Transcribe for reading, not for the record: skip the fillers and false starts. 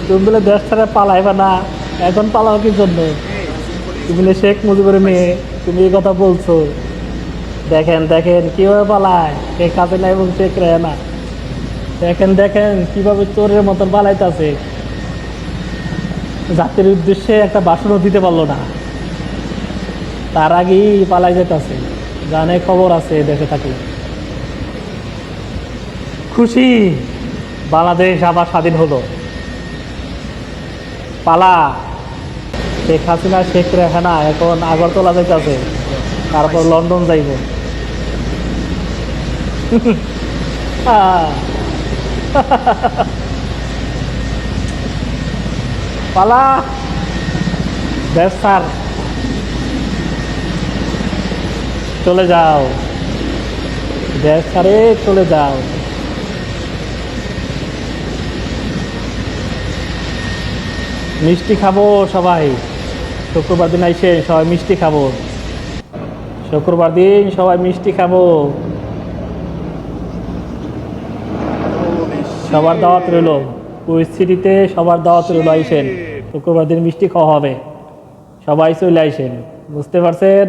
তুমি বলে দেশ ছাড়া পালাইবা না, এখন পালাও কি জন্য? তুমি বলে শেখ মুজিবের মেয়ে, তুমি এই কথা বলছো। দেখেন দেখেন কিভাবে পালায় শেখ হাসিনা এবং শেখ রেহানা। দেখেন দেখেন কিভাবে চোরের মতন পালাইতেছে, জাতির উদ্দেশ্যে একটা ভাষণও দিতে পারলো না, তার আগেই পালাই যেতেছে। জানে খবর আছে দেশে থাকলে। খুশি বাংলাদেশ আবার স্বাধীন হলো। পালা শেখ হাসিনা শেখ রেহানা এখন আগরতলা যাইতেছে, তারপর লন্ডন যাইব। পালা দেশ স্যার, চলে যাও দেশ ছাড়ে চলে যাও। মিষ্টি খাবো সবাই, শুক্রবার দিন আইসে সবাই মিষ্টি খাবো। শুক্রবার দিন সবাই মিষ্টি খাবো, সবার দাওয়াত রইল। পরিস্থিতিতে সবার দাওয়াত রইল, আইসেন শুক্রবার দিন মিষ্টি খাওয়া হবে, সবাই চলে আইসেন। বুঝতে পারছেন?